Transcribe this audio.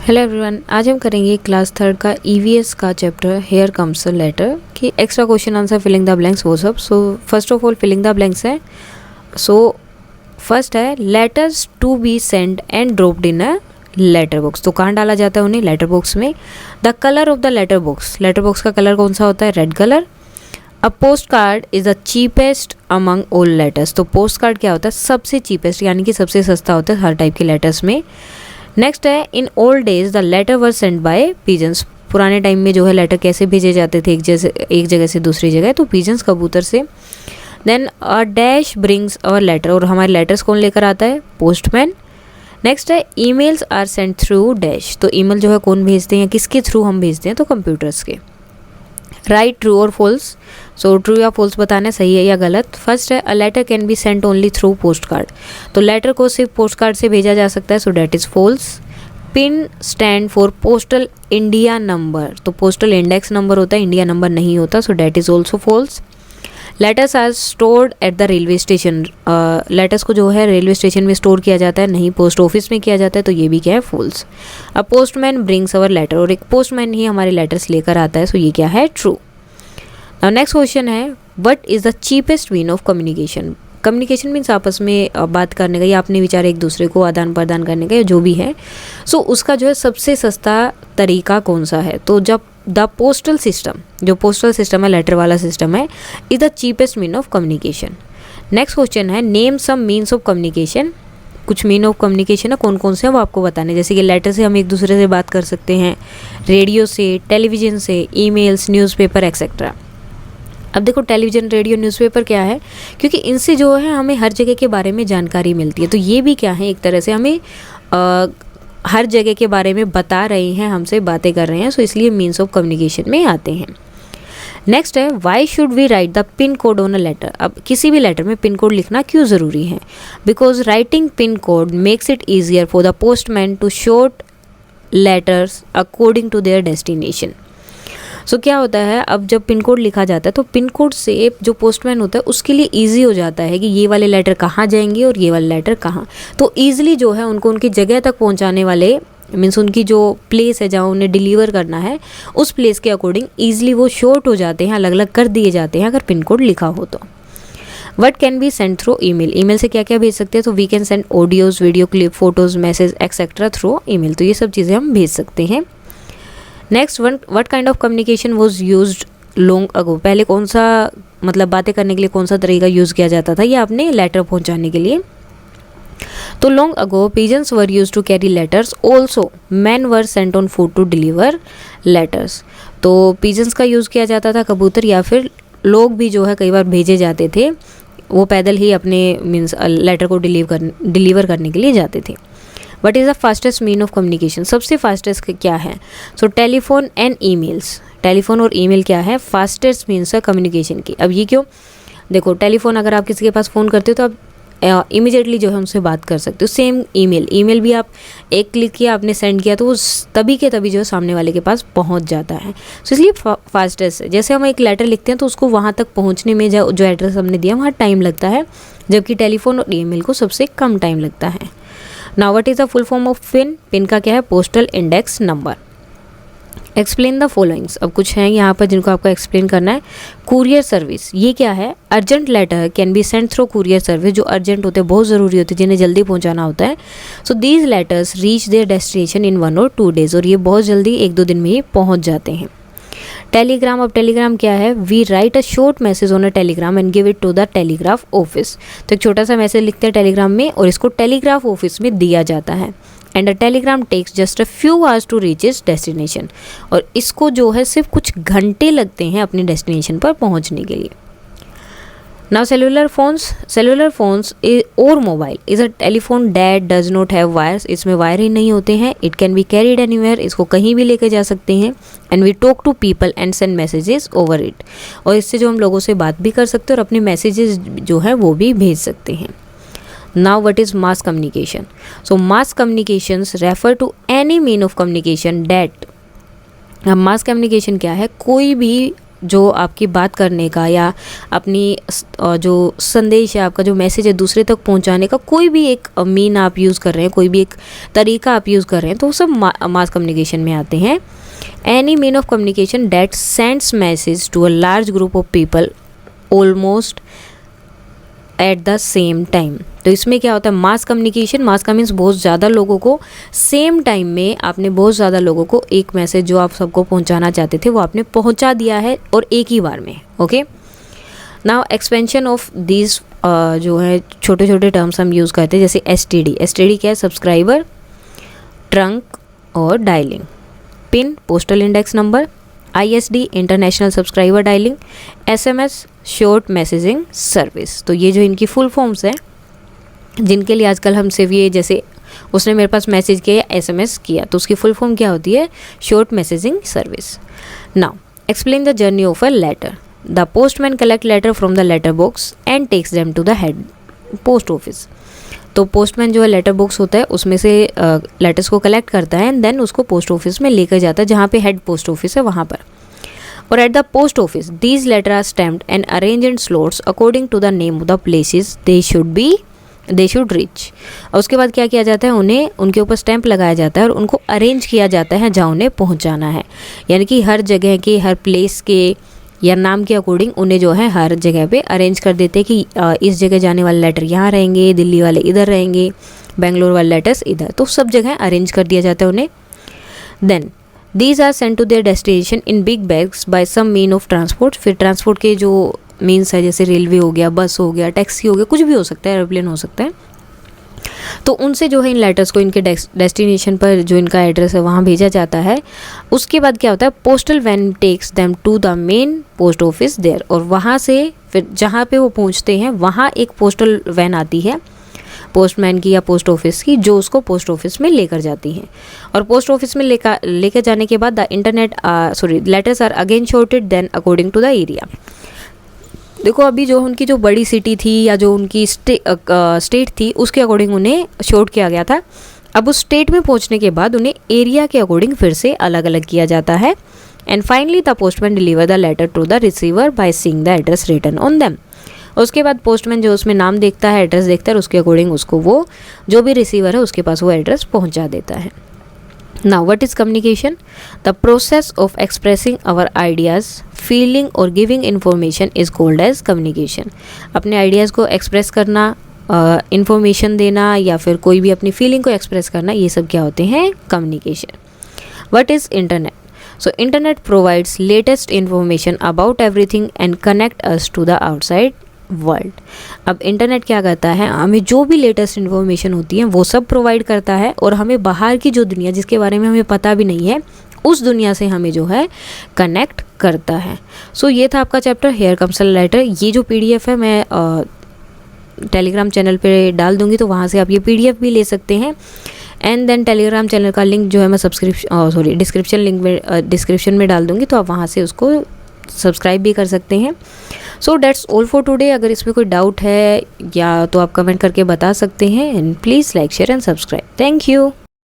Hello everyone, आज हम करेंगे क्लास थर्ड का ईवीएस का chapter here comes a letter कि extra question answer filling the blanks वो सब। So first of all filling the blanks है। सो फर्स्ट है letters to be send and dropped in a letter box. तो कहाँ डाला जाता है उन्हें? लेटर बॉक्स में। The colour of the letter box का कलर कौन सा होता है? Red colour. A post card is the cheapest among all letters. तो पोस्ट कार्ड क्या होता है? सबसे चीपेस्ट यानी कि सबसे सस्ता होता है हर टाइप के लेटर्स में। नेक्स्ट है in old days the letter were send by pigeons. पुराने टाइम में जो है लेटर कैसे भेजे जाते थे एक जगह से दूसरी जगह? तो पिजन्स, कबूतर से। Then a dash brings our letter, और हमारे लेटर्स कौन लेकर आता है? पोस्टमैन। नेक्स्ट है emails are sent through dash. तो ईमेल जो है कौन भेजते हैं, किसके थ्रू हम भेजते हैं? तो कंप्यूटर्स के। राइट ट्रू और फॉल्स। सो ट्रू या फॉल्स बताना सही है या गलत। फर्स्ट है a letter can be sent only through post card. तो लेटर को सिर्फ पोस्ट कार्ड से भेजा जा सकता है, so that is false. PIN stand for postal India number. तो पोस्टल इंडेक्स नंबर होता है, इंडिया नंबर नहीं होता, so that is also false. Letters are stored at the railway station. Letters को जो है रेलवे स्टेशन में स्टोर किया जाता है, नहीं पोस्ट ऑफिस में किया जाता है, तो ये भी क्या है? False. A postman brings our letter, और एक पोस्टमैन ही हमारे लेटर्स लेकर आता है, सो ये क्या है? ट्रू। नाउ नेक्स्ट क्वेश्चन है what is the cheapest mean of communication. Communication means आपस में बात करने का या अपने विचार एक दूसरे को आदान प्रदान करने का या जो भी है। सो उसका जो है सबसे सस्ता तरीका कौन सा है? तो जब द पोस्टल सिस्टम, जो पोस्टल सिस्टम है, लेटर वाला सिस्टम है, is the cheapest mean of communication. Next question है name some means of communication. कुछ मीन ऑफ कम्युनिकेशन है, कौन कौन से हैं वो आपको बताने। जैसे कि लेटर से हम एक दूसरे से बात कर सकते हैं, रेडियो से, टेलीविज़न से, ईमेल्स, न्यूज़पेपर एक्सेट्रा। अब देखो टेलीविज़न, रेडियो, न्यूज़पेपर क्या है? क्योंकि इनसे जो है हमें हर जगह के बारे में जानकारी मिलती है, तो ये भी क्या है? एक तरह से हमें हर जगह के बारे में बता रहे हैं, हमसे बातें कर रहे हैं, सो इसलिए मीन्स ऑफ कम्युनिकेशन में आते हैं। नेक्स्ट है why should we write the PIN code on a letter. अब किसी भी लेटर में पिन कोड लिखना क्यों ज़रूरी है? Because writing pin code makes it easier for the postman to sort letters according to their destination. So क्या होता है, अब जब पिन कोड लिखा जाता है तो पिन कोड से जो पोस्टमैन होता है उसके लिए इजी हो जाता है कि ये वाले लेटर कहाँ जाएंगे और ये वाले लेटर कहाँ। तो ईजिली जो है उनको उनकी जगह तक पहुँचाने वाले, मीन्स उनकी जो प्लेस है जहाँ उन्हें डिलीवर करना है उस प्लेस के अकॉर्डिंग ईजिली वो शॉर्ट हो जाते हैं, अलग अलग कर दिए जाते हैं अगर पिन कोड लिखा हो तो। What can be send through email. Email से क्या क्या भेज सकते हैं? तो we can send audios, video clip, photos, message etcetera through email. तो ये सब चीज़ें हम भेज सकते हैं। Next one, what kind of communication was used long ago. पहले कौन सा, मतलब बातें करने के लिए कौन सा तरीका यूज़ किया जाता था या अपने लेटर पहुंचाने के लिए? तो long ago pigeons were use to carry letters, also man were sent on foot to deliver letters. तो पिजन्स का यूज़ किया जाता था, कबूतर, या फिर लोग भी जो है कई बार भेजे जाते थे, वो पैदल ही अपने मीन्स लेटर को डिलीवर करने के लिए जाते थे। What is the fastest mean of communication. सबसे फास्टेस्ट क्या है? सो टेलीफोन एंड ईमेल्स। टेलीफोन और ईमेल क्या है? फास्टेस्ट मीन्स है कम्युनिकेशन की। अब ये क्यों? देखो टेलीफोन अगर आप किसी के पास फ़ोन करते हो तो आप इमीडिएटली जो है उनसे बात कर सकते हो। सेम ईमेल भी आप एक क्लिक किया, आपने सेंड किया, तो वो तभी के तभी जो है सामने वाले के पास पहुंच जाता है। सो इसलिए फास्टेस्ट है। जैसे हम एक लेटर लिखते हैं तो उसको वहाँ तक पहुँचने में जो एड्रेस हमने दिया वहाँ टाइम लगता है, जबकि टेलीफोन और ईमेल को सबसे कम टाइम लगता है। Now what is the full form of pin. Pin का क्या है? Postal index number. Explain the followings. अब कुछ हैं यहाँ पर जिनको आपको एक्सप्लेन करना है। कुरियर सर्विस, ये क्या है? Urgent letter can be send through courier service. जो अर्जेंट होते हैं, बहुत ज़रूरी होते हैं, जिन्हें जल्दी पहुँचाना होता है। So these letters reach there destination in 1 or 2 days, और ये बहुत जल्दी 1-2 दिन में ही पहुँच जाते हैं। टेलीग्राम, अब टेलीग्राम क्या है? We write a short message on a telegram and give it to the telegraph office. तो एक छोटा सा मैसेज लिखते हैं टेलीग्राम में और इसको टेलीग्राफ ऑफिस में दिया जाता है। And a telegram takes just a few hours to reach its destination, और इसको जो है सिर्फ कुछ घंटे लगते हैं अपने डेस्टिनेशन पर पहुंचने के लिए। नाउ सेलुलर फोन्स और mobile is a telephone that does not have wires. इसमें वायर ही नहीं होते हैं। It can be carried anywhere, इसको कहीं भी लेके जा सकते हैं। And we talk to people and send messages over it, और इससे जो हम लोगों से बात भी कर सकते हैं और अपने मैसेजेस जो हैं वो भी भेज सकते हैं। Now what is mass communication. So mass communications refer to any mean of communication that. अब मास कम्युनिकेशन क्या है? कोई भी जो आपकी बात करने का या अपनी जो संदेश है, आपका जो मैसेज है दूसरे तक पहुंचाने का कोई भी एक मीन आप यूज़ कर रहे हैं, कोई भी एक तरीका आप यूज़ कर रहे हैं, तो वो सब मास कम्युनिकेशन में आते हैं। Any mean of communication that sends message to a large group of people almost at the same time. तो इसमें क्या होता है, मास कम्युनिकेशन, मास का मीन्स बहुत ज़्यादा लोगों को सेम टाइम में आपने बहुत ज़्यादा लोगों को एक मैसेज जो आप सबको पहुंचाना चाहते थे वो आपने पहुंचा दिया है और एक ही बार में। Okay, now expansion of this जो है छोटे छोटे टर्म्स हम यूज़ करते हैं, जैसे STD। STD क्या है, सब्सक्राइबर, ट्रंक और dialing, PIN postal index number, ISD international subscriber dialing, SMS short messaging service. तो ये जो इनकी फुल फॉर्म्स हैं जिनके लिए आजकल हम सिर्फ ये, जैसे उसने मेरे पास मैसेज किया या SMS किया, तो उसकी फुल फॉर्म क्या होती है, short messaging service. Now explain the journey of a letter. The postman collect letter from the letter box and takes them to the head post office. तो पोस्टमैन जो है लेटर बॉक्स होता है उसमें से लेटर्स को कलेक्ट करता है एंड देन उसको पोस्ट ऑफिस में लेकर जाता है, जहाँ पे हेड पोस्ट ऑफिस है वहाँ पर। और at the post office these letter are stamped and arrange in slots according to the name of the places they should reach. और उसके बाद क्या किया जाता है, उन्हें उनके ऊपर स्टैंप लगाया जाता है और उनको अरेंज किया जाता है जहाँ उन्हें पहुँचाना है, यानी कि हर जगह के, हर प्लेस के या नाम के अकॉर्डिंग उन्हें जो है हर जगह पे अरेंज कर देते हैं कि इस जगह जाने वाले लेटर यहाँ रहेंगे, दिल्ली वाले इधर रहेंगे, बेंगलोर वाले लेटर्स इधर, तो सब जगह अरेंज कर दिया जाता है उन्हें। Then these are sent to their destination in big bags by some mean of transport. फिर ट्रांसपोर्ट के जो मीन्स है, जैसे रेलवे हो गया, बस हो गया, टैक्सी हो गया, कुछ भी हो सकता है, एरोप्लेन हो सकता है, तो उनसे जो है इन लेटर्स को इनके डेस्टिनेशन पर जो इनका एड्रेस है वहाँ भेजा जाता है। उसके बाद क्या होता है, postal van takes them to the main post office there. और वहाँ से फिर जहाँ पे वो पहुँचते हैं वहाँ एक पोस्टल वैन आती है पोस्टमैन की या पोस्ट ऑफिस की, जो उसको पोस्ट ऑफिस में लेकर जाती हैं। और पोस्ट ऑफिस में लेकर जाने के बाद the letters are again sorted then according to the area. देखो अभी जो उनकी जो बड़ी सिटी थी या जो उनकी स्टेट थी उसके अकॉर्डिंग उन्हें शॉर्ट किया गया था। अब उस स्टेट में पहुंचने के बाद उन्हें एरिया के अकॉर्डिंग फिर से अलग अलग किया जाता है। And finally the postman deliver the letter to the receiver by seeing the address written on them. उसके बाद पोस्टमैन जो उसमें नाम देखता है, एड्रेस देखता है, उसके अकॉर्डिंग उसको वो जो भी रिसीवर है उसके पास वो एड्रेस पहुँचा देता है। Now, what is communication? The process of expressing our ideas, feeling or giving information is called as communication. अपने आइडियाज़ को एक्सप्रेस करना, इंफॉर्मेशन देना या फिर कोई भी अपनी फीलिंग को एक्सप्रेस करना, ये सब क्या होते हैं, communication. What is internet? So, internet provides latest information about everything and connect us to the outside world. अब इंटरनेट क्या करता है, हमें जो भी लेटेस्ट इन्फॉर्मेशन होती है वो सब प्रोवाइड करता है और हमें बाहर की जो दुनिया जिसके बारे में हमें पता भी नहीं है उस दुनिया से हमें जो है कनेक्ट करता है। सो ये था आपका chapter here comes a letter. ये जो PDF है मैं टेलीग्राम चैनल पे डाल दूँगी, तो वहाँ से आप ये PDF भी ले सकते हैं। एंड देन टेलीग्राम चैनल का लिंक जो है मैं डिस्क्रिप्शन में डाल दूँगी, तो आप वहाँ से उसको सब्सक्राइब भी कर सकते हैं। So that's all for today. अगर इसमें कोई डाउट है या तो आप कमेंट करके बता सकते हैं। And please like, share and subscribe. Thank you.